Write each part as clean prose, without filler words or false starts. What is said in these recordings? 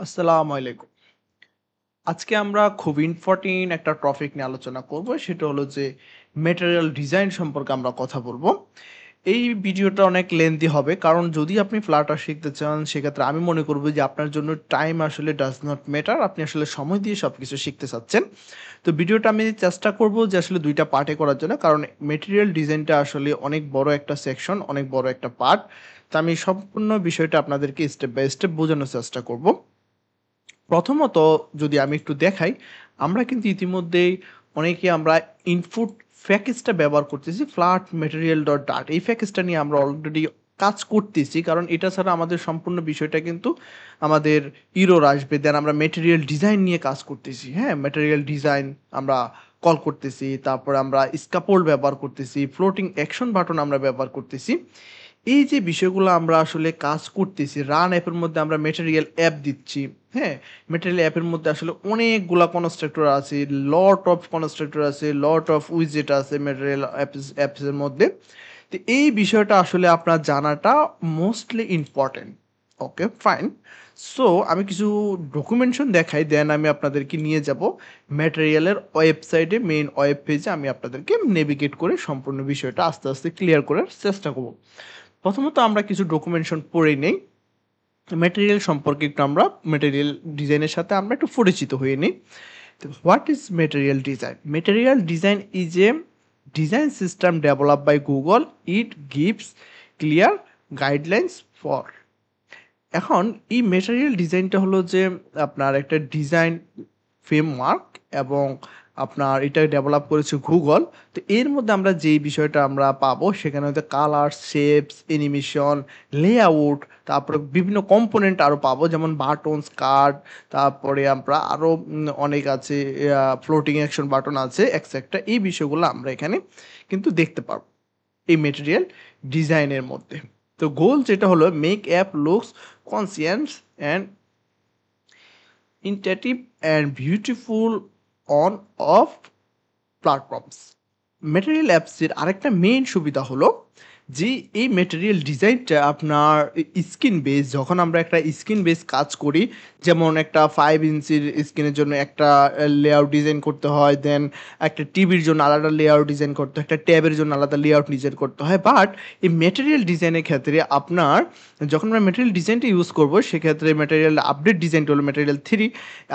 আসসালামু আলাইকুম। আজকে আমরা খুব ইম্পোর্টেন্ট একটা টপিক নিয়ে আলোচনা করব। সেটা হলো যে ম্যাটেরিয়াল ডিজাইন সম্পর্কে আমরা কথা বলব। এই ভিডিওটা অনেক লেন্থি হবে। কারণ যদি আপনি ফ্লাটার শিখতে চান সেক্ষেত্রে আমি মনে করব যে আপনার জন্য টাইম আসলে ডাজ নট ম্যাটার। আপনি আসলে সময় দিয়ে সবকিছু শিখতে চাচ্ছেন। তো ভিডিওটা আমি চেষ্টা করব যে আসলে ২ টা পার্টে করার জন্য। কারণ ম্যাটেরিয়াল ডিজাইনটা আসলে অনেক বড় একটা সেকশন, অনেক বড় একটা পার্ট। তো আমি সম্পূর্ণ বিষয়টা আপনাদেরকে স্টেপ বাই স্টেপ বোঝানোর চেষ্টা করব। প্রথমত যদি আমি একটু দেখাই, আমরা কিন্তু ইতিমধ্যেই অনেকে আমরা ইনপুট প্যাকেজটা ব্যবহার করতেছি flatmaterial.dart এই প্যাকেজটা নিয়ে আমরা অলরেডি কাজ করতেছি। কারণ এটা ছাড়া আমাদের সম্পূর্ণ বিষয়টা কিন্তু আমাদের ইরর আসবে। দেন আমরা ম্যাটেরিয়াল ডিজাইন নিয়ে কাজ করতেছি, হ্যাঁ? ম্যাটেরিয়াল ডিজাইন আমরা কল করতেছি, তারপরে আমরা স্ক্যাফোল্ড ব্যবহার করতেছি, ফ্লোটিং অ্যাকশন বাটন আমরা ব্যবহার করতেছি। এই যে বিষয়গুলো আমরা আসলে কাজ করতেছি, রান অ্যাপের মধ্যে আমরা ম্যাটেরিয়াল অ্যাপ দিচ্ছি, হ্যাঁ? ম্যাটেরিয়াল অ্যাপের মধ্যে আসলে অনেকগুলা কনস্ট্রাক্টর আছে, লট অফ কনস্ট্রাক্টর আছে, লট অফ উইজেট আছে ম্যাটেরিয়াল অ্যাপসের মধ্যে। তো এই বিষয়টা আসলে আপনার জানাটা মোস্টলি ইম্পোর্টেন্ট। ওকে, ফাইন। সো আমি কিছু ডকুমেন্টেশন দেখাই, দেন আমি আপনাদেরকে নিয়ে যাব ম্যাটেরিয়ালের ওয়েবসাইটে, মেইন ওয়েব পেজে আমি আপনাদেরকে নেভিগেট করে সম্পূর্ণ বিষয়টা আস্তে, আস্তে ক্লিয়ার করার চেষ্টা করব। প্রথমত আমরা কিছু ডকুমেন্টেশন পড়ে নেই। ম্যাটেরিয়াল সম্পর্কে একটু আমরা ম্যাটেরিয়াল ডিজাইনের সাথে আমরা একটু পরিচিত হয়ে নিই। তো what is material design? Material design is a design system developed by Google. It gives clear guidelines for. এখন এই ম্যাটেরিয়াল ডিজাইনটা হলো যে আপনার একটা ডিজাইন ফ্রেমওয়ার্ক এবং আপনার এটা ডেভেলপ করেছে গুগল। তো এর মধ্যে আমরা যেই বিষয়টা আমরা পাবো সেখানে হয়তো কালার, শেপস, অ্যানিমেশন, লেআউট, তারপরে বিভিন্ন কম্পোনেন্ট আরও পাবো যেমন বাটনস, কার্ড, তারপরে আমরা আরও অনেক আছে, ফ্লোটিং অ্যাকশন বাটন আছে এটসেট্রা। এই বিষয়গুলো আমরা এখানে কিন্তু দেখতে পারবো এই মেটেরিয়াল ডিজাইনের মধ্যে। তো গোল যেটা হলো make app looks conscious and interactive and beautiful on of platforms. Material অ্যাপসের আরেকটা মেইন সুবিধা হলো যে এই ম্যাটেরিয়াল ডিজাইনটা আপনার স্ক্রিন বেস, যখন আমরা একটা স্ক্রিন বেস কাজ করি, যেমন একটা 5 ইঞ্চির স্ক্রিনের জন্য একটা লেআউট ডিজাইন করতে হয়, দেন একটা টিভির জন্য আলাদা লেআউট ডিজাইন করতে হয়, একটা ট্যাবের জন্য আলাদা লেআউট ডিজাইন করতে হয়। বাট এই ম্যাটেরিয়াল ডিজাইনের ক্ষেত্রে আপনার যখন আমরা ম্যাটেরিয়াল ডিজাইনটা ইউজ করব সেক্ষেত্রে ম্যাটেরিয়াল আপডেট ডিজাইনটা হলো ম্যাটেরিয়াল 3।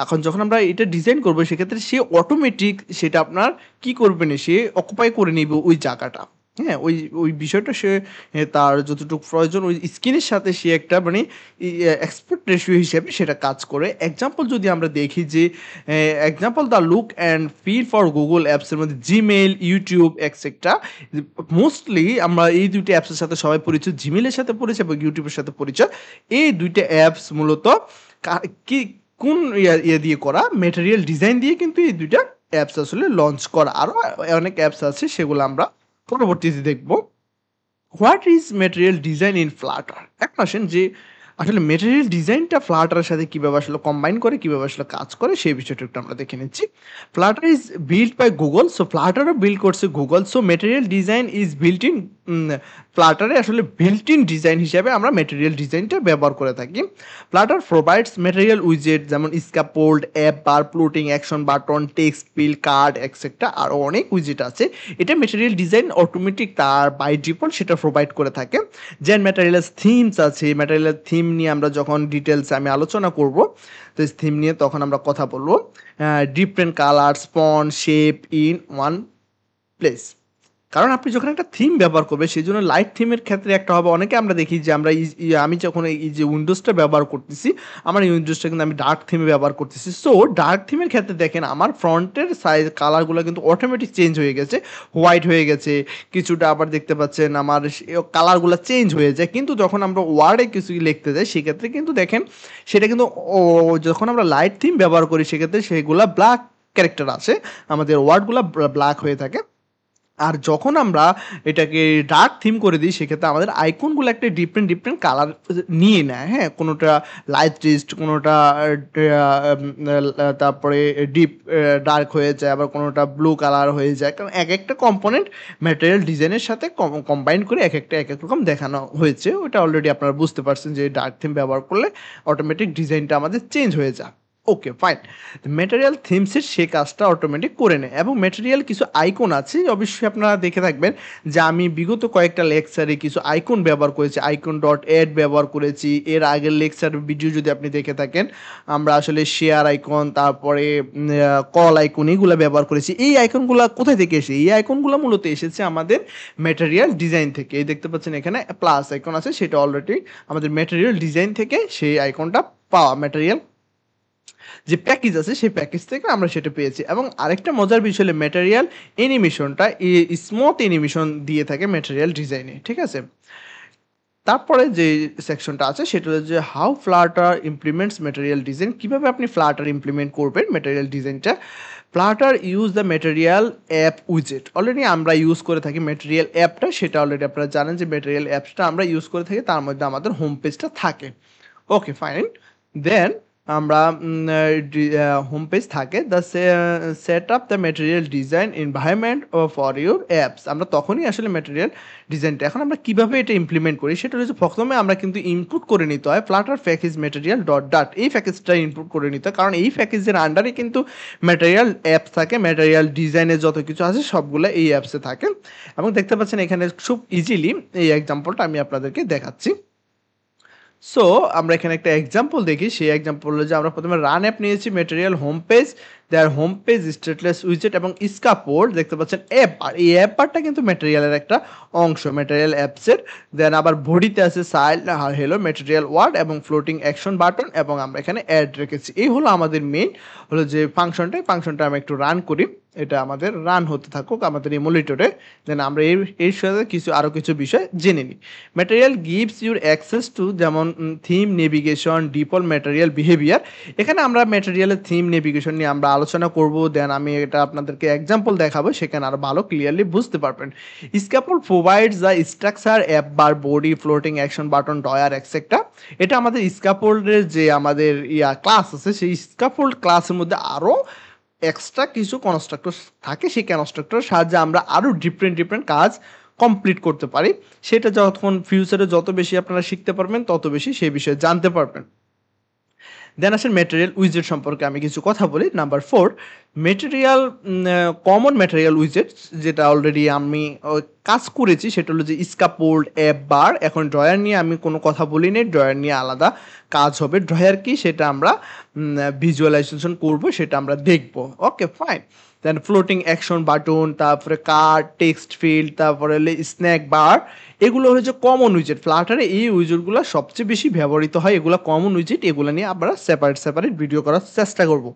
এখন যখন আমরা এটা ডিজাইন করব সেক্ষেত্রে সে অটোমেটিক সেটা আপনার কি করবে না, সে অকুপাই করে নিবে ওই জায়গাটা। হ্যাঁ? ওই বিষয়টা সে তার যতটুকু প্রয়োজন ওই স্কিনের সাথে সে একটা মানে এক্সপেক্ট রেশিও হিসেবে সেটা কাজ করে। এক্সাম্পল যদি আমরা দেখি যে example the look and feel for Google অ্যাপসের মধ্যে জিমেইল, ইউটিউব এটসেট্রা। মোস্টলি আমরা এই ২ টা অ্যাপসের সাথে সবাই পরিচিত। জিমেইলের সাথে পরিচয় এবং ইউটিউবের সাথে পরিচয়। এই ২ টা অ্যাপস মূলত কা কি কোন ইয়ে দিয়ে করা? ম্যাটেরিয়াল ডিজাইন দিয়ে কিন্তু এই ২ টা অ্যাপস আসলে লঞ্চ করা। আরো অনেক অ্যাপস আছে সেগুলো আমরা পরবর্তীতে দেখব। What is material design in Flutter? এখন আসেন যে আসলে ম্যাটেরিয়াল ডিজাইনটা ফ্লাটারের সাথে কিভাবে আসলে কম্বাইন করে, কিভাবে আসলে কাজ করে সেই বিষয়টা একটু আমরা দেখে নিচ্ছি। Flutter is built by Google. So ফ্লাটারও বিল্ড করছে Google. So material design is built in ফ্লাটারে আসলে বিল্ট ইন ডিজাইন হিসাবে আমরা ম্যাটেরিয়াল ডিজাইনটা ব্যবহার করে থাকি। ফ্লাটার প্রোভাইডস ম্যাটেরিয়াল উইজেট যেমন scaffold, app bar, floating action button, text field, card etcetera আরও অনেক উইজেট আছে। এটা ম্যাটেরিয়াল ডিজাইন অটোমেটিক তার বাই ডিফল্ট সেটা প্রোভাইড করে থাকে। যেন ম্যাটেরিয়ালস থিমস আছে, ম্যাটেরিয়াল থিম নিয়ে আমরা যখন ডিটেলস আমি আলোচনা করব, তো থিম নিয়ে তখন আমরা কথা বলবো। Different colours, font, shape in one place. কারণ আপনি যখন একটা থিম ব্যবহার করবেন সেজন্য লাইট থিমের ক্ষেত্রে একটা হবে, অনেকে আমরা দেখি যে আমরা আমি যখন এই যে উইন্ডোজটা ব্যবহার করতেছি, আমার এই উইন্ডোজটা কিন্তু আমি ডার্ক থিমে ব্যবহার করতেছি। সো ডার্ক থিমের ক্ষেত্রে দেখেন আমার ফ্রন্টের সাইজ কালারগুলো কিন্তু অটোমেটিক চেঞ্জ হয়ে গেছে, হোয়াইট হয়ে গেছে, কিছুটা আবার দেখতে পাচ্ছেন আমার কালারগুলো চেঞ্জ হয়ে যায়। কিন্তু যখন আমরা ওয়ার্ডে কিছু লিখতে যাই সেক্ষেত্রে কিন্তু দেখেন সেটা কিন্তু যখন আমরা লাইট থিম ব্যবহার করি সেক্ষেত্রে সেগুলা ব্ল্যাক ক্যারেক্টার আছে, আমাদের ওয়ার্ডগুলো ব্ল্যাক হয়ে থাকে। আর যখন আমরা এটাকে ডার্ক থিম করে দিই সেক্ষেত্রে আমাদের আইকনগুলো একটা ডিফারেন্ট কালার নিয়ে নেয়, হ্যাঁ, কোনোটা লাইট টেস্ট, কোনোটা তারপরে ডিপ ডার্ক হয়ে যায়, আবার কোনোটা ব্লু কালার হয়ে যায়, কারণ এক একটা কম্পোনেন্ট ম্যাটেরিয়াল ডিজাইনের সাথে কম্বাইন করে এক একটা এক এক রকম দেখানো হয়েছে। ওটা অলরেডি আপনারা বুঝতে পারছেন যে ডার্ক থিম ব্যবহার করলে অটোমেটিক ডিজাইনটা আমাদের চেঞ্জ হয়ে যায়। ওকে ফাইন, ম্যাটেরিয়াল থিমসের সে কাজটা অটোমেটিক করে নেয়। এবং ম্যাটেরিয়াল কিছু আইকন আছে, অবশ্যই আপনারা দেখে থাকবেন যে আমি বিগত কয়েকটা লেকচারে কিছু আইকন ব্যবহার করেছি, আইকন ডট অ্যাড ব্যবহার করেছি। এর আগের লেকচার ভিডিও যদি আপনি দেখে থাকেন, আমরা আসলে শেয়ার আইকন, তারপরে কল আইকন, এগুলো ব্যবহার করেছি। এই আইকনগুলো কোথায় থেকে এসে? এই আইকনগুলো মূলত এসেছে আমাদের ম্যাটেরিয়াল ডিজাইন থেকে। এই দেখতে পাচ্ছেন এখানে প্লাস আইকন আছে, সেটা অলরেডি আমাদের ম্যাটেরিয়াল ডিজাইন থেকে সেই আইকনটা পাওয়া, ম্যাটেরিয়াল যে প্যাকেজ আছে সেই প্যাকেজ থেকে আমরা সেটা পেয়েছি। এবং আরেকটা মজার বিষয় হলো ম্যাটেরিয়াল অ্যানিমেশনটা স্মুথ অ্যানিমেশন দিয়ে থাকে ম্যাটেরিয়াল ডিজাইনে, ঠিক আছে। তারপরে যে সেকশনটা আছে সেটা হচ্ছে যে how Flutter implements material design, কীভাবে আপনি ফ্লাটার ইমপ্লিমেন্ট করবেন ম্যাটেরিয়াল ডিজাইনটা। Flutter use the material app উইজেট, অলরেডি আমরা ইউজ করে থাকি ম্যাটেরিয়াল অ্যাপটা, সেটা অলরেডি আপনারা জানেন যে ম্যাটেরিয়াল অ্যাপসটা আমরা ইউজ করে থাকি, তার মধ্যে আমাদের হোম পেজটা থাকে। ওকে ফাইন, দেন আমরা হোম পেজ থাকে the set up the material design environment for your apps, আমরা তখনই আসলে ম্যাটেরিয়াল ডিজাইনটা এখন আমরা কীভাবে এটা ইমপ্লিমেন্ট করি সেটা হচ্ছে প্রথমে আমরা কিন্তু ইনপুট করে নিতে হয় ফ্লাটার প্যাকেজ ম্যাটেরিয়াল ডট ডাট, এই প্যাকেজটা ইনপুট করে নিতে হয়, কারণ এই প্যাকেজের আন্ডারে কিন্তু ম্যাটেরিয়াল অ্যাপস থাকে, ম্যাটেরিয়াল ডিজাইনের যত কিছু আছে সবগুলো এই অ্যাপসে থাকে। এবং দেখতে পাচ্ছেন এখানে খুব ইজিলি এই এক্সাম্পলটা আমি আপনাদেরকে দেখাচ্ছি। সো আমরা এখানে একটা এক্সাম্পল দেখি, সেই এক্সাম্পল হলো যে আমরা প্রথমে রান অ্যাপ নিয়েছি, material home page, there home page stateless উইজেট এবং স্কাপোর্ড, দেখতে পাচ্ছেন অ্যাপ বার, এই অ্যাপ বারটা কিন্তু ম্যাটেরিয়ালের একটা অংশ ম্যাটেরিয়াল অ্যাপসের। দেন আবার বডিতে আছে সাইল আর হেলো ম্যাটেরিয়াল ওয়ার্ড এবং ফ্লোটিং অ্যাকশন বাটন, এবং আমরা এখানে অ্যাড রেখেছি। এই হলো আমাদের মেইন হলো যে ফাংশনটা আমি একটু রান করি, এটা আমাদের রান হতে থাকুক আমাদের এমুলেটরে। দেন আমরা এর সাথে আরও কিছু বিষয় জেনে নিই। Material gives your access to, যেমন theme, navigation, default material behaviour. এখানে আমরা ম্যাটেরিয়ালের থিম, নেভিগেশন নিয়ে আমরা আলোচনা করব। দেন আমি এটা আপনাদেরকে এক্সাম্পল দেখাবো, সেখানে আরও ভালো ক্লিয়ারলি বুঝতে পারবেন। Scaffold provides the structure app bar, body, floating action button, drawer etcetera. এটা আমাদের স্ক্যাপোল্ডের যে আমাদের ক্লাস আছে, সেই স্ক্যাপোল্ড ক্লাসের মধ্যে আরও এক্সট্রা কিছু কনস্ট্রাক্টর থাকে, সেই কনস্ট্রাক্টরের সাহায্যে আমরা আরও ডিফারেন্ট কাজ কমপ্লিট করতে পারি। সেটা যখন ফিউচারে যত বেশি আপনারা শিখতে পারবেন তত বেশি সেই বিষয়ে জানতে পারবেন। দেন আসেন ম্যাটেরিয়াল উইজেট সম্পর্কে আমি কিছু কথা বলি। নাম্বার 4, ম্যাটেরিয়াল কমন ম্যাটেরিয়াল উইজেট, যেটা অলরেডি আমি কাজ করেছি, সেটা হলো যে স্ক্যাপোল্ড, অ্যাপ বার। এখন ড্রয়ার নিয়ে আমি কোনো কথা বলি নি, ড্রয়ার নিয়ে আলাদা কাজ হবে। ড্রয়ার কি সেটা আমরা ভিজুয়ালাইজেশন করব, সেটা আমরা দেখব। ওকে ফাইন, দেন ফ্লোটিং অ্যাকশন বাটন, তারপরে কার্ড, টেক্সট ফিল্ড, তারপরে স্ন্যাক বার, এগুলো হচ্ছে কমন উইজেট। ফ্লাটারে এই উইজেটগুলো সবচেয়ে বেশি ব্যবহৃত হয়, এগুলো কমন উইজেট, এগুলো নিয়ে আমরা সেপারেট ভিডিও করার চেষ্টা করব।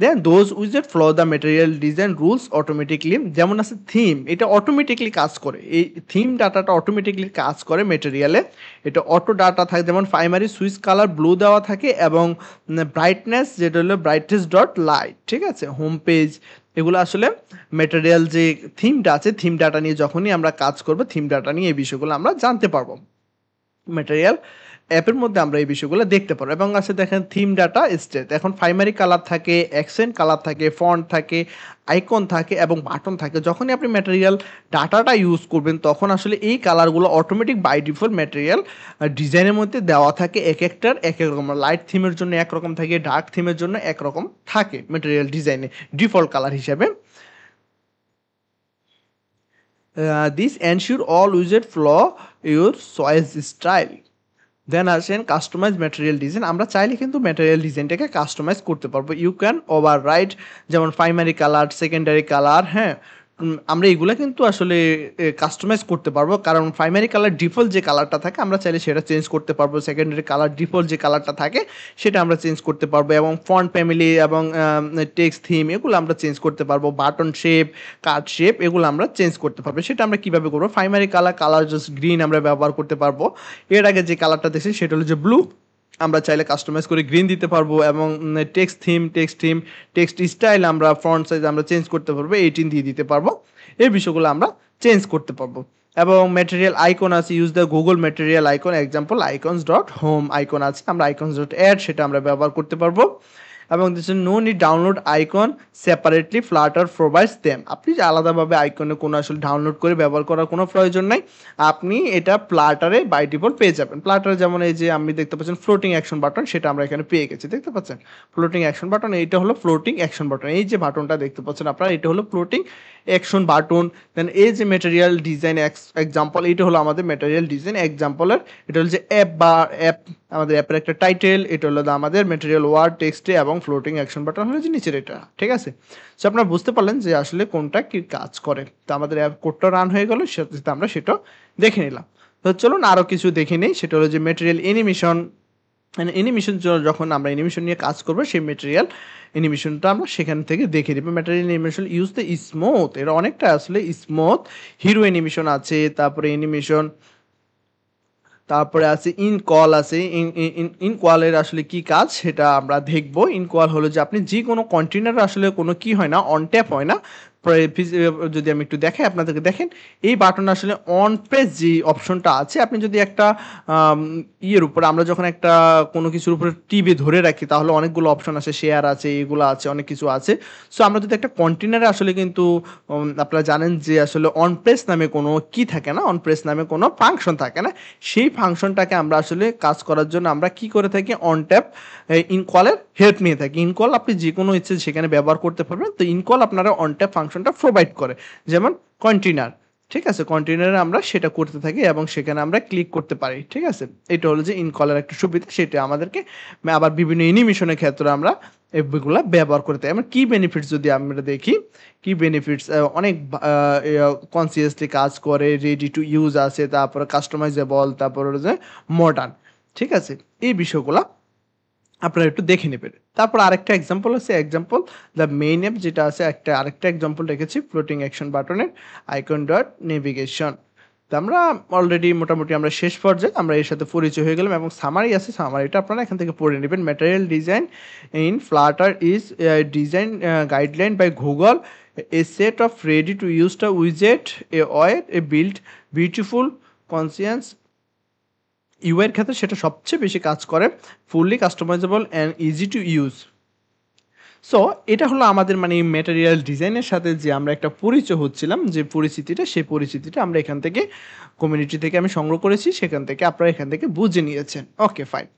দেন দোজ উইজেট follow the material design rules automatically, যেমন আছে থিম, এটা অটোমেটিকলি কাজ করে, এই থিম ডাটাটা অটোমেটিকলি কাজ করে ম্যাটেরিয়ালে, এটা অটো ডাটা থাকে। যেমন প্রাইমারি সুইচ কালার ব্লু দেওয়া থাকে এবং ব্রাইটনেস যেটা হলো ব্রাইটনেস ডট লাইট, ঠিক আছে। হোম পেজ, এগুলো আসলে ম্যাটেরিয়াল যে থিমটা আছে, থিম ডাটা নিয়ে যখনই আমরা কাজ করব, থিম ডাটা নিয়ে এই বিষয়গুলো আমরা জানতে পারবো। ম্যাটেরিয়াল অ্যাপের মধ্যে আমরা এই বিষয়গুলো দেখতে পারবো। এবং আছে দেখেন থিম ডাটা স্টেট, এখন প্রাইমারি কালার থাকে, অ্যাকসেন্ট কালার থাকে, ফন্ট থাকে, আইকন থাকে এবং বাটন থাকে। যখনই আপনি ম্যাটেরিয়াল ডাটাটা ইউজ করবেন তখন আসলে এই কালারগুলো অটোমেটিক বাই ডিফল্ট ম্যাটেরিয়াল ডিজাইনের মধ্যে দেওয়া থাকে, এক একটার এক এক রকম। লাইট থিমের জন্য একরকম থাকে, ডার্ক থিমের জন্য একরকম থাকে ম্যাটেরিয়াল ডিজাইনে ডিফল্ট কালার হিসেবে। দিস এনশিওর অল উইজেট flow your choice style. Then আসেন কাস্টমাইজ ম্যাটেরিয়াল ডিজাইন, আমরা চাইলে কিন্তু ম্যাটেরিয়াল ডিজাইনটাকে কাস্টমাইজ করতে পারবো। ইউ ক্যান ওভার রাইট, যেমন প্রাইমারি কালার, সেকেন্ডারি কালার, হ্যাঁ, আমরা এগুলো কিন্তু আসলে কাস্টমাইজ করতে পারবো, কারণ প্রাইমারি কালার ডিফল্ট যে কালারটা থাকে আমরা চাইলে সেটা চেঞ্জ করতে পারবো, সেকেন্ডারি কালার ডিফল্ট যে কালারটা থাকে সেটা আমরা চেঞ্জ করতে পারবো, এবং ফন্ট ফ্যামিলি এবং টেক্সট থিম এগুলো আমরা চেঞ্জ করতে পারবো, বাটন শেপ, কার্ড শেপ এগুলো আমরা চেঞ্জ করতে পারবো। সেটা আমরা কীভাবে করবো? প্রাইমারি কালার জাস্ট গ্রিন আমরা ব্যবহার করতে পারবো। এর আগে যে কালারটা দেখছি সেটা হলো যে ব্লু, আমরা চাইলে কাস্টমাইজ করে গ্রিন দিতে পারবো এবং টেক্সট স্টাইল আমরা ফন্ট সাইজ আমরা চেঞ্জ করতে পারবো, 18 দিয়ে দিতে পারবো। এই বিষয়গুলো আমরা চেঞ্জ করতে পারবো। এবং ম্যাটেরিয়াল আইকন আছে, use the Google material icon, example icons dot home icon আছে, আমরা আইকনস ডট অ্যাড সেটা আমরা ব্যবহার করতে পারবো। এবং this no need download icon separately, Flutter provides them. আপনি যে আলাদাভাবে আইকনে কোনো আসলে ডাউনলোড করে ব্যবহার করার কোনো প্রয়োজন নাই, আপনি এটা ফ্লাটারে বাই ডিফল্ট পেয়ে যাবেন। ফ্লাটারে যেমন এই যে আপনি দেখতে পাচ্ছেন ফ্লোটিং অ্যাকশন বাটন, সেটা আমরা এখানে পেয়ে গেছি, দেখতে পাচ্ছেন ফ্লোটিং অ্যাকশন বাটন, এইটা হলো ফ্লোটিং অ্যাকশন বাটন। এই যে বাটনটা দেখতে পাচ্ছেন আপনারা, এটা হলো ফ্লোটিং অ্যাকশন বাটন। দেন এই যে ম্যাটেরিয়াল ডিজাইন এক্সাম্পল, এটা হলো আমাদের ম্যাটেরিয়াল ডিজাইন এক্সাম্পলের, এটা হলো যে অ্যাপ বা অ্যাপ, আমাদের অ্যাপের একটা টাইটেল, এটা হলো আমাদের ম্যাটেরিয়াল ওয়ার্ড টেক্সটে, এবং ফ্লোটিং অ্যাকশন বাটন হলো যে নিচের এটা, ঠিক আছে। সো আপনারা বুঝতে পারলেন যে আসলে কোনটা কি কাজ করে। তো আমাদের অ্যাপ কোডটা রান হয়ে গেল, সেটা আমরা সেটা দেখে নিলাম। তো চলুন আরও কিছু দেখে নিই, সেটা হলো যে ম্যাটেরিয়াল অ্যানিমেশন। অ্যানিমেশন যখন আমরা অ্যানিমেশন নিয়ে কাজ করবো, সেই ম্যাটেরিয়াল অ্যানিমেশনটা আমরা সেখান থেকে দেখে নিব। Material animation use the smooth, এর অনেকটা আসলে স্মুথ হিরো অ্যানিমেশন আছে, তারপরে অ্যানিমেশন, তারপরে আছে ইনকল আছে। ইনকলের আসলে কি কাজ সেটা আমরা দেখব। ইনকল হলো যে আপনি যে কোনো কন্টেনার আসলে কোনো কি হয় না, অন ট্যাপ হয় না। যদি আমি একটু দেখাই আপনাদেরকে, দেখেন এই বাটন আসলে অন প্রেস যে অপশনটা আছে, আপনি যদি একটা ইয়ের উপরে, আমরা যখন একটা কোনো কিছুর উপরে টিপে ধরে রাখি, তাহলে অনেকগুলো অপশন আছে, শেয়ার আছে, এগুলো আছে, অনেক কিছু আছে। সো আমরা যদি একটা কন্টেনারে আসলে কিন্তু আপনারা জানেন যে আসলে অন প্রেস নামে কোনো কি থাকে না, অন প্রেস নামে কোনো ফাংশন থাকে না। সেই ফাংশনটাকে আমরা আসলে কাজ করার জন্য আমরা কি করে থাকি, অন ট্যাপ ইনকলের হেল্প নিয়ে থাকি। ইনকল আপনি যে কোনো ইচ্ছে সেখানে ব্যবহার করতে পারবেন। তো ইনকল আপনারা অন ট্যাপ ফাংশনটা প্রোভাইড করে, যেমন কন্টেনার, ঠিক আছে, কন্টেনারে আমরা সেটা করতে থাকি এবং সেখানে আমরা ক্লিক করতে পারি, ঠিক আছে। এটা হলো যে ইনকলের একটা সুবিধা, সেটা আমাদেরকে আবার বিভিন্ন অ্যানিমেশনের ক্ষেত্রে আমরা এগুলো ব্যবহার করতে পারি। আমরা কি বেনিফিটস যদি আমরা দেখি, কি বেনিফিটস অনেক কনসিয়াসলি কাজ করে, রেডি টু ইউজ আছে, তারপরে কাস্টমাইজেবল, তারপরে হলো যে মডার্ন, ঠিক আছে। এই বিষয়গুলো আপনারা একটু দেখে নেবেন। তারপর আরেকটা এক্সাম্পল আছে, এক্সাম্পল দ্য মেইন অ্যাপ যেটা আছে, আরেকটা এক্সাম্পল রেখেছি ফ্লোটিং অ্যাকশন বাটনের আইকন ডট নেভিগেশন। তো আমরা অলরেডি মোটামুটি আমরা শেষ পর্যায়ে আমরা এর সাথে পরিচয় হয়ে গেলাম, এবং সামারি আছে, সামারিটা আপনারা এখান থেকে পড়ে নেবেন। Material design in Flutter is design guideline by Google, a set of ready to use the উইজেট, a wait a build beautiful conscious ইউআইয়ের ক্ষেত্রে সেটা সবচেয়ে বেশি কাজ করে, fully customisable and easy to use. So এটা হলো আমাদের মানে ম্যাটেরিয়াল ডিজাইনের সাথে যে আমরা একটা পরিচয় হচ্ছিলাম, যে পরিচিতিটা, সেই পরিচিতিটা আমরা এখান থেকে কমিউনিটি থেকে আমি সংগ্রহ করেছি, সেখান থেকে আপনারা এখান থেকে বুঝে নিয়েছেন। Okay fine.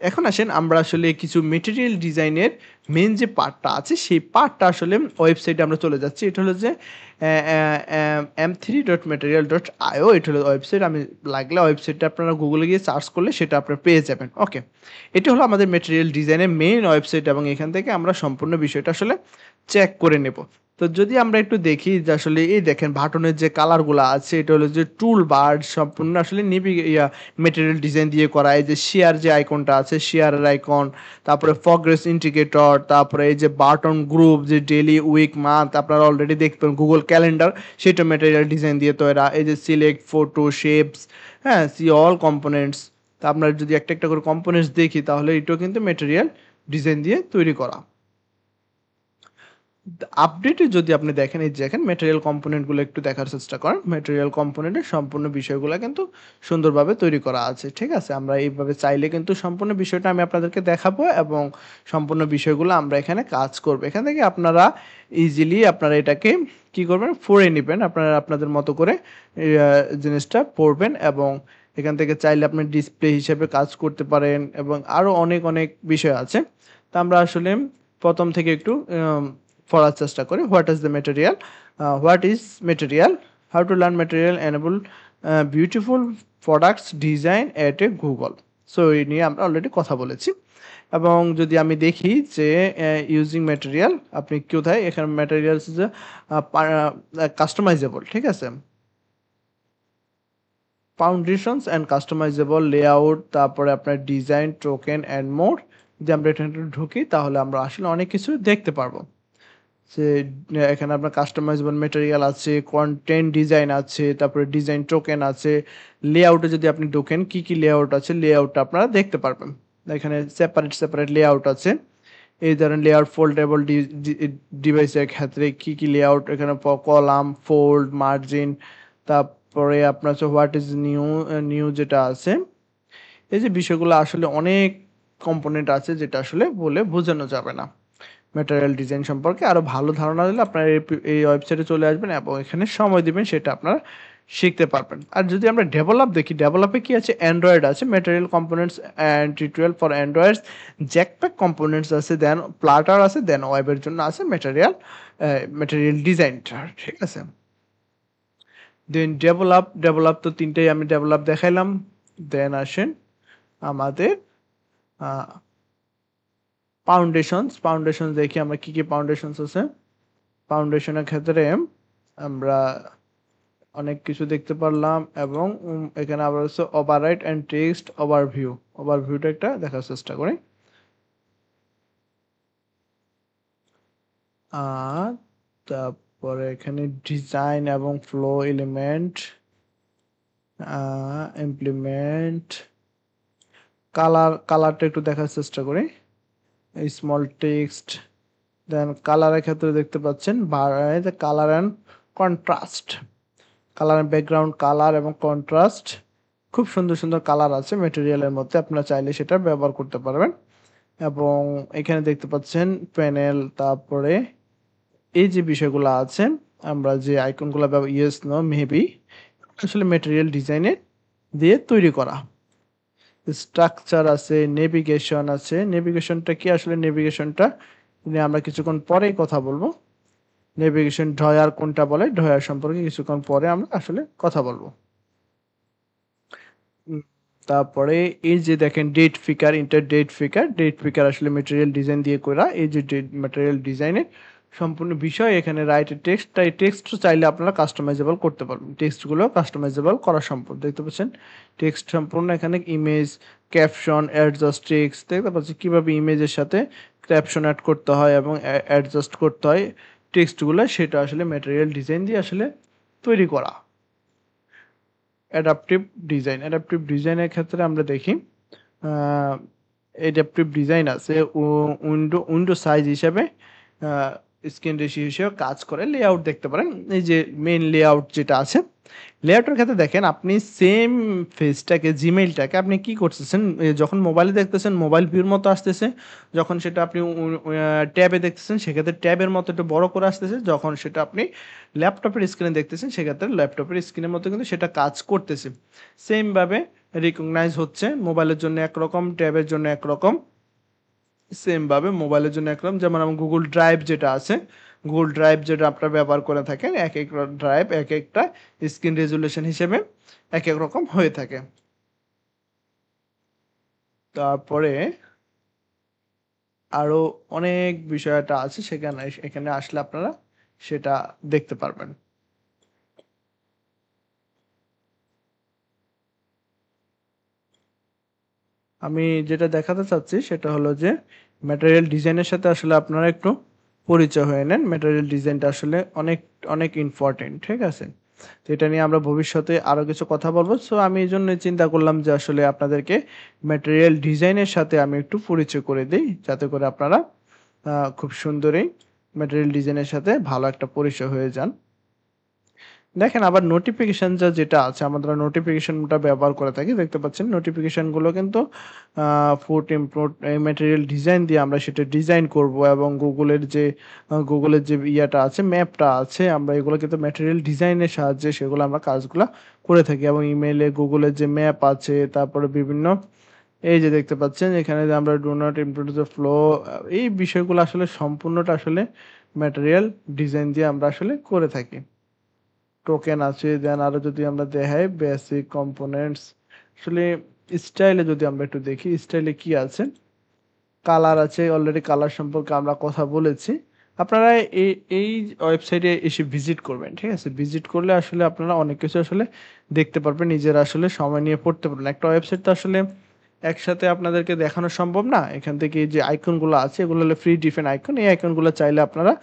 এখন আসেন আমরা আসলে কিছু ম্যাটেরিয়াল ডিজাইনের মেন যে পার্টটা আছে, সেই পার্টটা আসলে ওয়েবসাইটে আমরা চলে যাচ্ছি। এটা হলো যে m3.material.io, এটা হলো ওয়েবসাইট। আমি লাগলে ওয়েবসাইটটা আপনারা গুগলে গিয়ে সার্চ করলে সেটা আপনারা পেয়ে যাবেন। ওকে, এটা হলো আমাদের ম্যাটেরিয়াল ডিজাইনের মেইন ওয়েবসাইট, এবং এখান থেকে আমরা সম্পূর্ণ বিষয়টা আসলে চেক করে নেব। তো যদি আমরা একটু দেখি যে আসলে এই দেখেন বাটনের যে কালারগুলো আছে, এটা হলো যে টুল বার, সম্পূর্ণ আসলে ম্যাটেরিয়াল ডিজাইন দিয়ে করা। এই যে শেয়ার যে আইকনটা আছে, শেয়ারের আইকন, তারপরে প্রগ্রেস ইন্ডিকেটর, তারপরে এই যে বাটন গ্রুপ, যে ডেলি, উইক, মান্থ, আপনারা অলরেডি দেখবেন গুগল ক্যালেন্ডার, সেটা ম্যাটেরিয়াল ডিজাইন দিয়ে তৈরি। এই যে সিলেক্ট ফটো শেপস, হ্যাঁ, সি অল কম্পোনেন্টস। তা আমরা যদি একটা একটা করে কম্পোনেন্টস দেখি, তাহলে এটাও কিন্তু ম্যাটেরিয়াল ডিজাইন দিয়ে তৈরি করা। আপডেটে যদি আপনি দেখেন, এই দেখেন ম্যাটেরিয়াল কম্পোনেন্টগুলো একটু দেখার চেষ্টা করেন। ম্যাটেরিয়াল কম্পোনেন্টের সম্পূর্ণ বিষয়গুলো কিন্তু সুন্দরভাবে তৈরি করা আছে, ঠিক আছে। আমরা এইভাবে চাইলে কিন্তু সম্পূর্ণ বিষয়টা আমি আপনাদেরকে দেখাবো, এবং সম্পূর্ণ বিষয়গুলো আমরা এখানে কাজ করবো। এখান থেকে আপনারা ইজিলি আপনারা এটাকে কি করবেন, পড়ে নেবেন, আপনারা আপনাদের মতো করে জিনিসটা পড়বেন, এবং এখান থেকে চাইলে আপনি ডিসপ্লে হিসেবে কাজ করতে পারেন, এবং আরও অনেক অনেক বিষয় আছে। তা আমরা আসলে প্রথম থেকে একটু পড়ার চেষ্টা করি। What is material, how to learn material, enable beautiful products design at A Google. So এই নিয়ে আমরা অলরেডি কথা বলেছি। এবং যদি আমি দেখি যে ইউজিং ম্যাটেরিয়াল, আপনি কোথায়, এখানে ম্যাটেরিয়ালস যে কাস্টমাইজেবল, ঠিক আছে, ফাউন্ডেশনস অ্যান্ড কাস্টমাইজেবল লেআউট, তারপরে আপনার ডিজাইন টোকেন অ্যান্ড মোর। যদি আমরা এখানে ঢুকি, তাহলে আমরা আসলে অনেক কিছু দেখতে পারবো। যে এখানে আপনার কাস্টমাইজেবল ম্যাটেরিয়াল আছে, কন্টেন্ট ডিজাইন আছে, তারপরে ডিজাইন টোকেন আছে, লেআউটে যদি আপনি ঢোকেন, কি কি লেআউট আছে, লেআউটটা আপনারা দেখতে পারবেন। এখানে সেপারেট লেআউট আছে। এই ধরেন লেআউট ফোল্ডেবল ডিভাইসের ক্ষেত্রে কি কি লেআউট এখানে কলাম, ফোল্ড, মার্জিন, তারপরে আপনার হচ্ছে হোয়াট ইজ নিউ, নিউ যেটা আছে। এই যে বিষয়গুলো আসলে অনেক কম্পোনেন্ট আছে যেটা আসলে বলে বোঝানো যাবে না। ম্যাটেরিয়াল ডিজাইন সম্পর্কে আরো ভালো ধারণা দিলে আপনারা এই ওয়েবসাইটে চলে আসবেন এবং এখানে সময় দিবেন, সেটা আপনারা শিখতে পারবেন। আর যদি আমরা ডেভেলপ দেখি, ডেভেলপে কি আছে, অ্যান্ড্রয়েড আছে, material components and tutorial for Androids, Jetpack components আছে, দেন প্লাটার আছে, দেন ওয়েবের জন্য আছে ম্যাটেরিয়াল ডিজাইনটা, ঠিক আছে। দেন ডেভেলপ তো তিনটেই আমি ডেভেলপ দেখাইলাম। দেন আসেন আমাদের ফাউন্ডেশন দেখি আমরা কি কি ফাউন্ডেশনস আছে। ফাউন্ডেশনের ক্ষেত্রে আমরা অনেক কিছু দেখতে পারলাম এবং এখানে আবার হচ্ছে ওভাররাইট অ্যান্ড টেক্সট ওভারভিউটা একটা দেখার চেষ্টা করি। আর তারপরে এখানে ডিজাইন এবং ফ্লো এলিমেন্ট, ইমপ্লিমেন্ট, কালারটা একটু দেখার চেষ্টা করি। স্মল টেক্সট, দেন কালারের ক্ষেত্রে দেখতে পাচ্ছেন colour and contrast, colour and background colour এবং কন্ট্রাস্ট, খুব সুন্দর সুন্দর কালার আছে ম্যাটেরিয়ালের মধ্যে, আপনারা চাইলে সেটা ব্যবহার করতে পারবেন। এবং এখানে দেখতে পাচ্ছেন প্যানেল, তারপরে এই যে বিষয়গুলো আছে, আমরা যে আইকনগুলো ইয়েস নো মেবি আসলে ম্যাটেরিয়াল ডিজাইনের দিয়ে তৈরি করা। স্ট্রাকচার আছে, নেভিগেশন আছে। নেভিগেশনটা কি, আসলে নেভিগেশনটা নিয়ে আমরা কিছুক্ষণ পরেই কথা বলবো। নেভিগেশন ড্রয়ার কোনটা বলে, ড্রয়ার সম্পর্কে কিছুক্ষণ পরে আমরা আসলে কথা বলবো। তারপরে এই যে দেখেন ডেট ফিকার, ডেট ফিকার আসলে ম্যাটেরিয়াল ডিজাইন দিয়ে করা। এই যে ম্যাটেরিয়াল ডিজাইনের সম্পূর্ণ বিষয় এখানে রাইটের টেক্সট, তাই টেক্সট চাইলে আপনারা কাস্টমাইজেবল করতে পারবেন, টেক্সটগুলো কাস্টমাইজেবল করা সম্ভব। দেখতে পাচ্ছেন টেক্সট সম্পূর্ণ, এখানে ইমেজ, ক্যাপশন, অ্যাডজাস্ট টেক্সট, দেখতে পাচ্ছি কিভাবে ইমেজের সাথে ক্যাপশন অ্যাড করতে হয় এবং অ্যাডজাস্ট করতে হয় টেক্সটগুলো, সেটা আসলে ম্যাটেরিয়াল ডিজাইন দিয়ে আসলে তৈরি করা। অ্যাডাপটিভ ডিজাইনের ক্ষেত্রে আমরা দেখি অ্যাডাপটিভ ডিজাইন আছে উইন্ডো সাইজ হিসাবে, স্ক্রিন রেশিও হিসেবে কাজ করে। লেআউট দেখতে পারেন, এই যে মেইন লেআউট যেটা আছে, লেআউটের ক্ষেত্রে দেখেন আপনি সেম ফেজটাকে, জিমেইলটাকে আপনি কি করতেছেন, যখন মোবাইলে দেখতেছেন মোবাইল ভিউর মতো আসতেছে, যখন সেটা আপনি ট্যাবে দেখতেছেন সেক্ষেত্রে ট্যাবের মতো একটু বড় করে আসতেছে, যখন সেটা আপনি ল্যাপটপের স্ক্রিনে দেখতেছেন সেক্ষেত্রে ল্যাপটপের স্ক্রিনের মতো কিন্তু সেটা কাজ করতেছে। সেমভাবে রিকগনাইজ হচ্ছে, মোবাইলের জন্য একরকম, ট্যাবের জন্য একরকম, সেমভাবে মোবাইলের জন্য একরকম। যেমন আমার গুগল ড্রাইভ যেটা আছে, গুগল ড্রাইভ যেটা আপনারা ব্যবহার করে থাকেন, এক এক ড্রাইভ এক একটা স্ক্রিন রেজুলেশন হিসেবে এক এক রকম হয়ে থাকে। তারপরে আরো অনেক বিষয়টা আছে, সেখানে এখানে আসলে আপনারা সেটা দেখতে পারবেন। আমি যেটা দেখাতে চাচ্ছি সেটা হলো যে ম্যাটেরিয়াল ডিজাইনের সাথে আসলে আপনারা একটু পরিচয় হয়ে নেন। ম্যাটেরিয়াল ডিজাইনটা আসলে অনেক অনেক ইম্পর্টেন্ট, ঠিক আছে। তো এটা নিয়ে আমরা ভবিষ্যতে আরও কিছু কথা বলবো। সো আমি এই জন্যই চিন্তা করলাম যে আসলে আপনাদেরকে ম্যাটেরিয়াল ডিজাইনের সাথে আমি একটু পরিচয় করে দিই, যাতে করে আপনারা খুব সুন্দরই ম্যাটেরিয়াল ডিজাইনের সাথে ভালো একটা পরিচয় হয়ে যান। দেখেন আবার নোটিফিকেশন যেটা আছে, আমরা নোটিফিকেশনটা ব্যবহার করে থাকি, দেখতে পাচ্ছেন নোটিফিকেশনগুলো কিন্তু ফুড ইম্পোর্ট ম্যাটেরিয়াল ডিজাইন দিয়ে আমরা সেটা ডিজাইন করব, এবং গুগলের যে ইয়াটা আছে, ম্যাপটা আছে, আমরা এগুলো কিন্তু ম্যাটেরিয়াল ডিজাইনের সাহায্যে সেগুলো আমরা কাজগুলো করে থাকি। এবং ইমেইলে গুগলের যে ম্যাপ আছে, তারপরে বিভিন্ন এই যে দেখতে পাচ্ছেন এখানে যে আমরা do not include the flow, এই বিষয়গুলো আসলে সম্পূর্ণটা আসলে ম্যাটেরিয়াল ডিজাইন দিয়ে আমরা আসলে করে থাকি। টোকেন আছে, দেন আরো যদি আমরা দেখাই বেসিক কম্পোনেন্টস, আসলে স্টাইলে যদি আমরা একটু দেখি, স্টাইলে কি আছে, কালার আছে, অলরেডি কালার সম্পর্কে আমরা কথা বলেছি। আপনারা এই এই ওয়েবসাইটে এসে ভিজিট করবেন, ঠিক আছে। ভিজিট করলে আসলে আপনারা অনেক কিছু আসলে দেখতে পারবেন, নিজেরা আসলে সময় নিয়ে পড়তে পারবেন। একটা ওয়েবসাইট তো আসলে একসাথে আপনাদেরকে দেখানো সম্ভব না। এখান থেকে যে আইকনগুলো আছে এগুলো হলো ফ্রি ডিফাইন আইকন, এই আইকনগুলো চাইলে আপনারা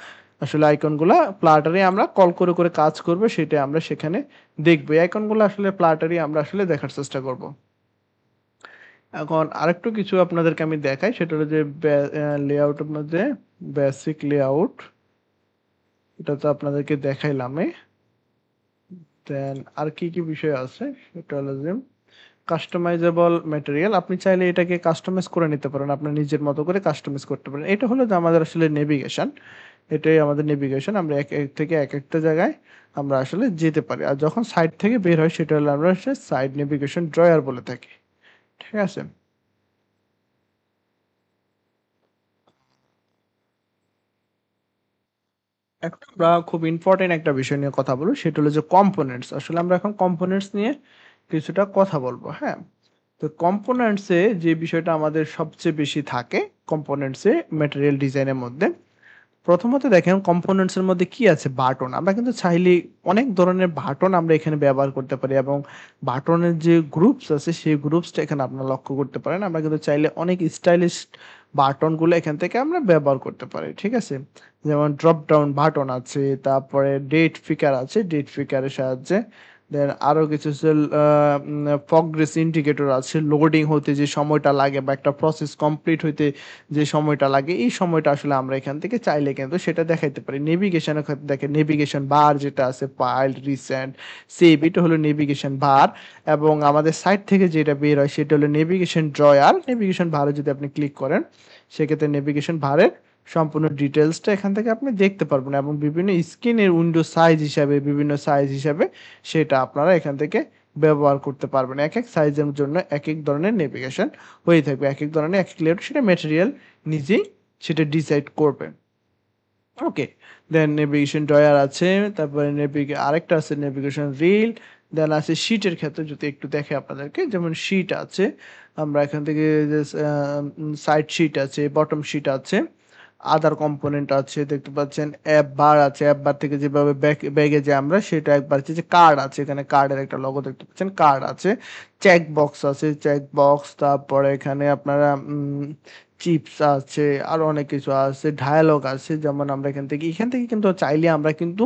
আসলে আইকনগুলো প্লাটারে আমরা কল করে করে কাজ করব, সেটা আমরা সেখানে দেখবো। এই আইকনগুলো আসলে প্লাটারে আমরা আসলে দেখার চেষ্টা করব। এখন আরেকটু কিছু আপনাদেরকে আমি দেখাই, সেটা হলো যে লেআউটের মধ্যে বেসিক লেআউট, এটা তো আপনাদেরকে দেখাইলাম। দেন আর কি কি বিষয় আছে সেটা হলো যে কাস্টমাইজেবল ম্যাটেরিয়াল, আপনি চাইলে এটাকে কাস্টমাইজ করে নিতে পারেন, আপনার নিজের মতো করে কাস্টমাইজ করতে পারেন। এটা হলো যে আমাদের আসলে নেভিগেশন, এটাই আমাদের নেভিগেশন, আমরা এক এক থেকে এক একটা জায়গায় আমরা আসলে যেতে পারি। আর যখন সাইড থেকে বের হয় সেটা হলো আমরা সাইড নেভিগেশন ড্রয়ার বলে থাকি। ঠিক আছে, এখন আমরা খুব ইম্পর্টেন্ট একটা বিষয় নিয়ে কথা বলবো, সেটা হলো যে কম্পোনেন্টস। আসলে আমরা এখন কম্পোনেন্টস নিয়ে কিছুটা কথা বলবো। হ্যাঁ, তো কম্পোনেন্টসে যে বিষয়টা আমাদের সবচেয়ে বেশি থাকে কম্পোনেন্টসে ম্যাটেরিয়াল ডিজাইনের মধ্যে, প্রথমত দেখেন কম্পোনেন্টস এর মধ্যে কি আছে, বাটন। আমরা কিন্তু চাইলে অনেক ধরনের বাটন আমরা এখানে ব্যবহার করতে পারি, এবং বাটনের যে গ্রুপস আছে সেই গ্রুপসটা এখানে আপনারা লক্ষ্য করতে পারেন। আমরা কিন্তু চাইলে অনেক স্টাইলিশ বাটনগুলো এখান থেকে আমরা ব্যবহার করতে পারি। ঠিক আছে, যেমন ড্রপ ডাউন বাটন আছে, তারপরে ডেট ফিকার আছে, ডেট ফিকারের সাহায্যে, দেন আরো কিছু প্রগ্রেস ইন্ডিকেটর আছে, লোডিং হতে যে সময়টা লাগে বা একটা প্রসেস কমপ্লিট হইতে যে সময়টা লাগে, এই সময়টা আসলে আমরা এখান থেকে চাইলে কিন্তু সেটা দেখাইতে পারি। নেভিগেশনের ক্ষেত্রে দেখেন নেভিগেশন বার যেটা আছে, ফাইল, রিসেন্ট, সেভ, এটা হলো নেভিগেশন বার। এবং আমাদের সাইট থেকে যেটা বের হয় সেটা হলো নেভিগেশন ড্রয়ার। নেভিগেশন বারে যদি আপনি ক্লিক করেন সেক্ষেত্রে নেভিগেশন বারের সম্পূর্ণ ডিটেলসটা এখান থেকে আপনি দেখতে পারবেন, এবং বিভিন্ন স্ক্রিনের উইন্ডো সাইজ হিসাবে, বিভিন্ন সাইজ হিসাবে সেটা আপনারা এখান থেকে ব্যবহার করতে পারবেন। এক এক সাইজের জন্য এক এক ধরনের নেভিগেশন হয়ে থাকবে, এক এক ধরনের এক এক লেয়ার, সেটা ম্যাটেরিয়াল নিজেই সেটা ডিসাইড করবে। ওকে, দেন নেভিগেশন ড্রয়ার আছে, তারপরে আরেকটা আছে নেভিগেশন রিল, দেন আছে শীটের ক্ষেত্রে যদি একটু দেখে আপনাদেরকে, যেমন শীট আছে, আমরা এখান থেকে যে সাইড শীট আছে, বটম শীট আছে, আদার কম্পোনেন্ট আছে, দেখতে পাচ্ছেন অ্যাপ বার আছে, অ্যাপ বার থেকে যেভাবে ব্যাগে যে আমরা সেটা একবার হচ্ছে যে কার্ড আছে, এখানে কার্ডের একটা লোগো দেখতে পাচ্ছেন, কার্ড আছে, চেক বক্স আছে, চেক বক্স, তারপরে এখানে আপনারা চিপস আছে, আরো অনেক কিছু আছে, ডায়ালগ আছে। যেমন আমরা এখান থেকে কিন্তু চাইলে আমরা কিন্তু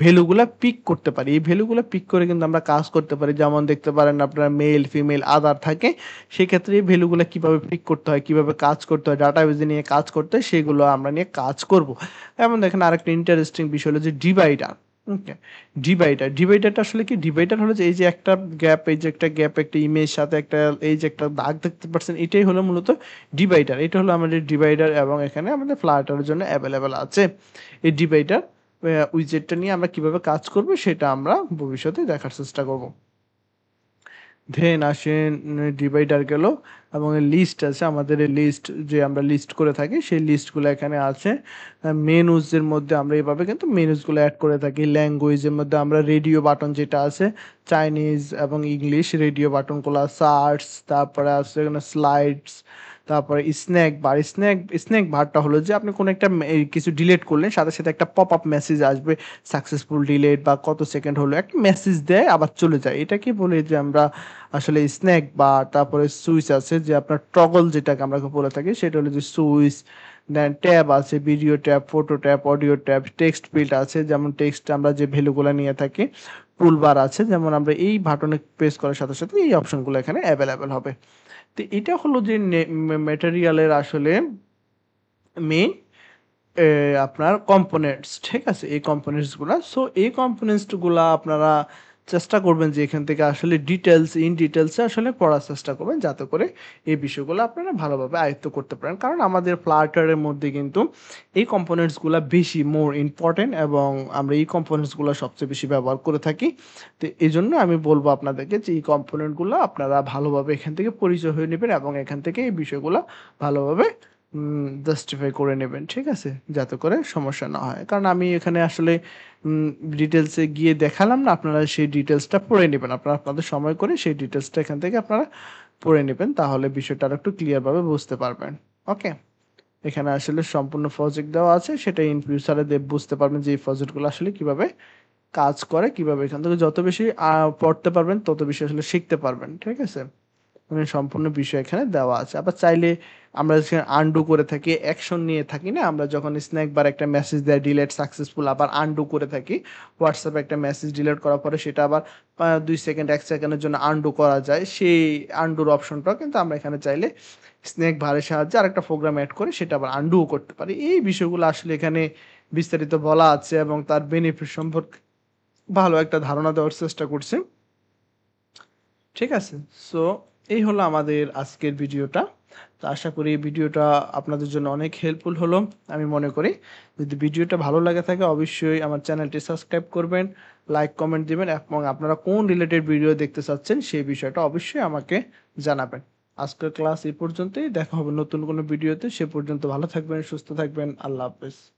ভ্যালুগুলা পিক করতে পারি, এই ভ্যালুগুলা পিক করে কিন্তু আমরা কাজ করতে পারি। যেমন দেখতে পারেন আপনার মেল, ফিমেল, আদার থাকে, সেক্ষেত্রে এই ভ্যালুগুলো কিভাবে পিক করতে হয়, কিভাবে কাজ করতে হয়, ডাটাবেজে নিয়ে কাজ করতে হয়, সেগুলো আমরা নিয়ে কাজ করব। যেমন দেখেন আরেকটা ইন্টারেস্টিং বিষয় হলো যে ডিভাইডার। ওকে, ডিভাইডারটা আসলে কি, ডিভাইডার হলো যে এই যে একটা গ্যাপ, এই যে একটা গ্যাপ, একটা ইমেজ সাথে একটা এই যে একটা দাগ দেখতে পাচ্ছেন, এটাই হলো মূলত ডিভাইডার। এটা হলো আমাদের ডিভাইডার, এবং এখানে আমাদের ফ্লাটারের জন্য অ্যাভেলেবেল আছে এই ডিভাইডার। উইজেটটা নিয়ে আমরা কিভাবে কাজ করব সেটা আমরা ভবিষ্যতে দেখার চেষ্টা করব। দেন আসেন ডিভাইডার গেল, এবং লিস্ট আছে আমাদের, এই লিস্ট যে আমরা লিস্ট করে থাকি সেই লিস্টগুলো এখানে আছে। মেনুজের মধ্যে আমরা এভাবে কিন্তু মেনুজগুলো অ্যাড করে থাকি। ল্যাঙ্গুয়েজের মধ্যে আমরা রেডিও বাটন যেটা আছে, চাইনিজ এবং ইংলিশ রেডিও বাটনগুলো, সার্চ, তারপরে আছে এখানে স্লাইডস, তারপরে স্ন্যাক বারটা হলো যে আপনি কোনো একটা কিছু ডিলিট করলেন, সাথে সাথে একটা পপ আপ মেসেজ আসবে, সাকসেসফুল ডিলিট বা কত সেকেন্ড হলো, একটা মেসেজ দেয় আবার চলে যায়, এটাকে বলে যে আমরা আসলে স্ন্যাক বার। তারপরে সুইচ আছে, যে আপনার টগল যেটাকে আমরা বলে থাকি, সেটা হলো যে সুইচ। দেন ট্যাব আছে, video tab, photo tab, audio tab, text field আছে, যেমন টেক্সট আমরা যে ভ্যালুগুলো নিয়ে থাকি। টুলবার আছে, যেমন আমরা এই বাটনে প্রেস করার সাথে সাথে এই অপশনগুলো এখানে অ্যাভেলেবেল হবে। তো এটা হলো যে ম্যাটেরিয়ালের আসলে মেইন আপনার কম্পোনেন্টস। ঠিক আছে, এই কম্পোনেন্টস গুলা, সো এই কম্পোনেন্টস গুলা আপনারা চেষ্টা করবেন যে এখান থেকে আসলে ইন ডিটেলসে আসলে পড়ার চেষ্টা করবেন, যাতে করে এই বিষয়গুলো আপনারা ভালোভাবে আয়ত্ত করতে পারেন। কারণ আমাদের ফ্লাটারের মধ্যে কিন্তু এই কম্পোনেন্টস গুলা বেশি মোর ইম্পর্টেন্ট, এবং আমরা এই কম্পোনেন্টস গুলো সবচেয়ে বেশি ব্যবহার করে থাকি। তো এই জন্য আমি বলবো আপনাদেরকে যে এই কম্পোনেন্ট গুলো আপনারা ভালোভাবে এখান থেকে পরিচয় হয়ে নেবেন, এবং এখান থেকে এই বিষয়গুলো ভালোভাবে জাস্টিফাই করে নেবেন। ঠিক আছে? যাতে করে সমস্যা না হয়। কারণ আমি এখানে আসলে উম ডিটেইলসে গিয়ে দেখালাম না, আপনারা সেই ডিটেইলসটা পড়ে নিবেন। আপনারা আপনাদের সময় করে সেই ডিটেইলসটা এখান থেকে আপনারা পড়ে নিবেন। তাহলে বিষয়টা আরেকটু ক্লিয়ার ভাবে বুঝতে পারবেন। ওকে? এখানে আসলে সম্পূর্ণ প্রজেক্ট দেওয়া আছে। সেটা ইন ফিউচারে বুঝতে পারবেন যে এই প্রজেক্টগুলো আসলে কিভাবে কাজ করে, কিভাবে এখান থেকে যত বেশি পড়তে পারবেন তত বেশি আসলে শিখতে পারবেন। ঠিক আছে? মানে সম্পূর্ণ বিষয় এখানে দেওয়া আছে। আবার চাইলে আমরা যেখানে আনডু করে থাকি, অ্যাকশন নিয়ে থাকি না? আমরা যখন স্ন্যাক বার একটা মেসেজ দেয় ডিলেট সাকসেসফুল আবার আনডু করে থাকি। WhatsApp এ একটা মেসেজ ডিলিট করার পরে সেটা আবার ২ সেকেন্ড ১ সেকেন্ডের জন্য আনডু করা যায়। সেই আনডুর অপশনটাও কিন্তু আমরা এখানে চাইলে স্ন্যাক বারের সাহায্যে আরেকটা প্রোগ্রাম এড করে সেটা আবার আনডুও করতে পারি। এই বিষয়গুলো আসলে এখানে বিস্তারিত বলা আছে এবং তার বেনিফিট সম্পর্কে ভালো একটা ধারণা দেওয়ার চেষ্টা করছি। ঠিক আছে? সো এই হলো আমাদের আজকের ভিডিওটা। তো আশা করি এই ভিডিওটা আপনাদের জন্য অনেক হেল্পফুল হলো আমি মনে করি। যদি ভিডিওটা ভালো লাগে থাকে অবশ্যই আমার চ্যানেলটি সাবস্ক্রাইব করবেন, লাইক, কমেন্ট দিবেন এবং আপনারা কোন রিলেটেড ভিডিও দেখতে চাচ্ছেন সেই বিষয়টা অবশ্যই আমাকে জানাবেন। আজকের ক্লাস এই পর্যন্তই। দেখা হবে নতুন কোনো ভিডিওতে। সে পর্যন্ত ভালো থাকবেন, সুস্থ থাকবেন। আল্লাহ হাফেজ।